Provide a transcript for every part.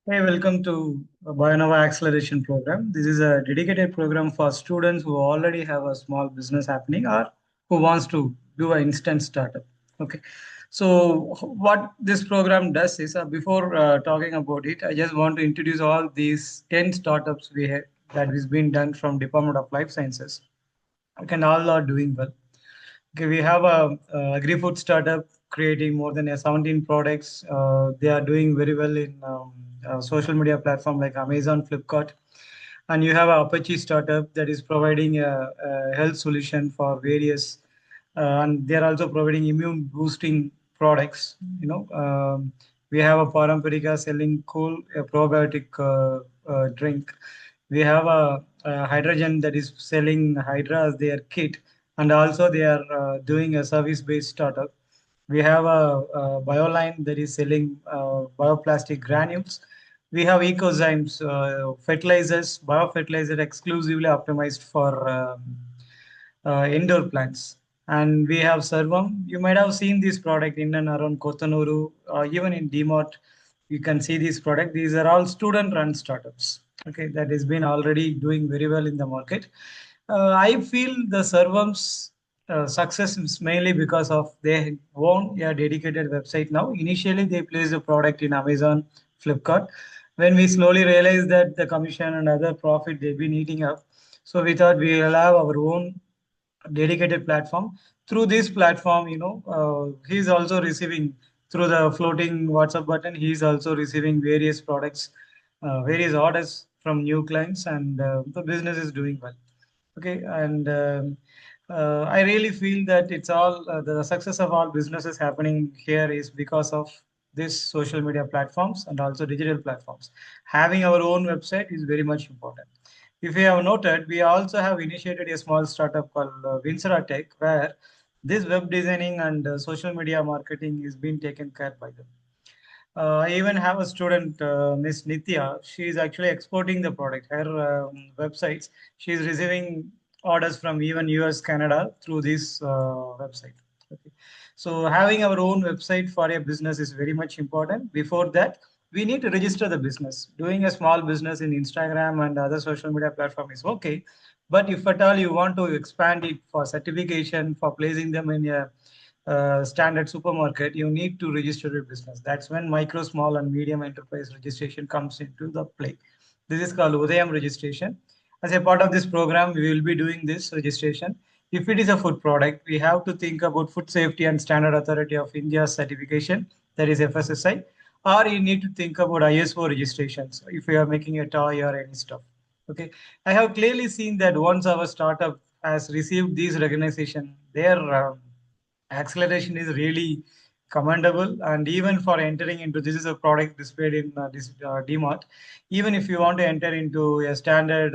Hey, welcome to BioNova Acceleration program. This is a dedicated program for students who already have a small business happening or who wants to do an instant startup. Okay. So what this program does is, before talking about it, I just want to introduce all these 10 startups we have that is being done from Department of Life Sciences. And all are doing well. Okay, we have a agri-food startup creating more than 17 products. They are doing very well in social media platform like Amazon, Flipkart. And you have a Apache startup that is providing a health solution for various, and they are also providing immune boosting products. We have a Paramparica selling cool a probiotic drink. We have a hydrogen that is selling Hydra as their kit, and also they are doing a service-based startup. We have a bioline that is selling bioplastic granules. We have ecozymes, fertilizers, biofertilizer exclusively optimized for indoor plants. And we have Servam. You might have seen this product in and around Kotanuru, even in DMart. You can see this product. These are all student-run startups. Okay, that has been already doing very well in the market. I feel the Servam's success is mainly because of they own a dedicated website now. Initially, they placed the product in Amazon, Flipkart. When we slowly realized that the commission and other profit they've been eating up, so we thought we will have our own dedicated platform. Through this platform, he's also receiving through the floating WhatsApp button. He's also receiving various products, various orders from new clients, and the business is doing well. Okay, and I really feel that it's all the success of all businesses happening here is because of this social media platforms and also digital platforms. Having our own website is very much important. If you have noted, we also have initiated a small startup called Vinsera Tech, where this web designing and social media marketing is being taken care by them. I even have a student, Miss Nitya. She is actually exporting the product. Her websites. She is receiving orders from even US, Canada through this website. Okay. So having our own website for a business is very much important. Before that, we need to register the business. Doing a small business in Instagram and other social media platform is okay. But if at all you want to expand it for certification, for placing them in a standard supermarket, you need to register your business. That's when micro, small, and medium enterprise registration comes into the play. This is called Udayam registration. As a part of this program, we will be doing this registration. If it is a food product, we have to think about Food Safety and Standard Authority of India's certification, that is FSSI, or you need to think about ISO registrations if you are making a toy or any stuff. Okay, I have clearly seen that once our startup has received these recognition, their acceleration is really commendable. And even for entering into this is a product displayed in this DMart. Even if you want to enter into a standard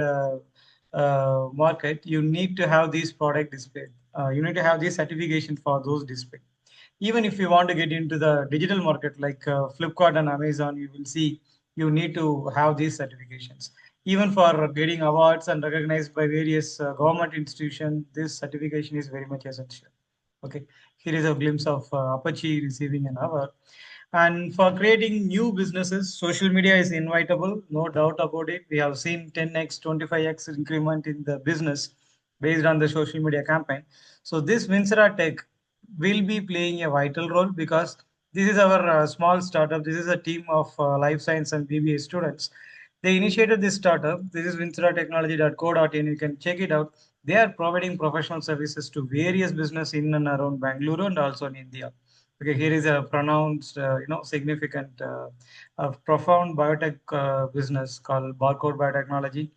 market, you need to have these product displayed. You need to have this certification for those display. Even if you want to get into the digital market like Flipkart and Amazon, you will see you need to have these certifications. Even for getting awards and recognized by various government institutions, this certification is very much essential. Okay, here is a glimpse of Apache receiving an award. And for creating new businesses, social media is inevitable, no doubt about it. We have seen 10x, 25x increment in the business based on the social media campaign. So this Vinsera Tech will be playing a vital role because this is our small startup. This is a team of life science and BBA students. They initiated this startup. This is winseratechnology.co.in. You can check it out. They are providing professional services to various business in and around Bangalore and also in India. Okay, here is a pronounced, significant, profound biotech business called Barcode Biotechnology,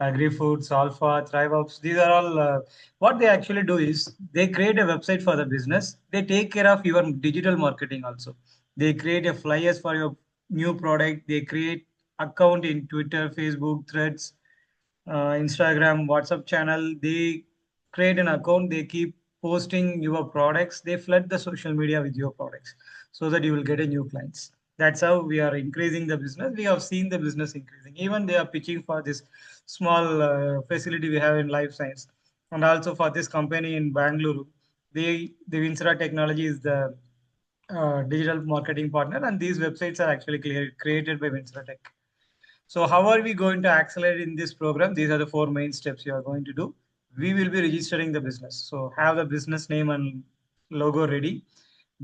AgriFoods, Alpha, ThriveOps. These are all what they actually do is they create a website for the business. They take care of your digital marketing also. They create a flyers for your new product. They create account in Twitter, Facebook, Threads, Instagram, WhatsApp channel. They create an account. They keep posting your products. They flood the social media with your products so that you will get a new clients. That's how we are increasing the business. We have seen the business increasing. Even they are pitching for this small facility we have in life science, and also for this company in Bangalore. The Vinsera Technology is the digital marketing partner, and these websites are actually created by Vinsera Tech. So how are we going to accelerate in this program? These are the four main steps you are going to do. We will be registering the business. So have the business name and logo ready.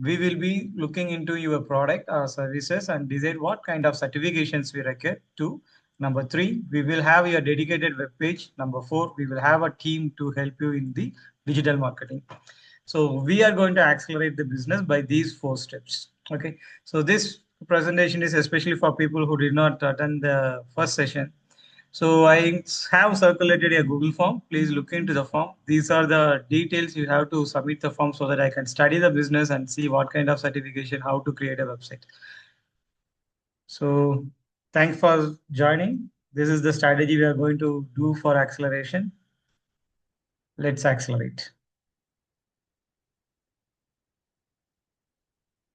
We will be looking into your product or services and decide what kind of certifications we require to. Number three, we will have your dedicated web page. Number four, we will have a team to help you in the digital marketing. So we are going to accelerate the business by these four steps. Okay. So this presentation is especially for people who did not attend the first session. So I have circulated a Google form. Please look into the form. These are the details you have to submit the form so that I can study the business and see what kind of certification, how to create a website. So thanks for joining. This is the strategy we are going to do for acceleration. Let's accelerate.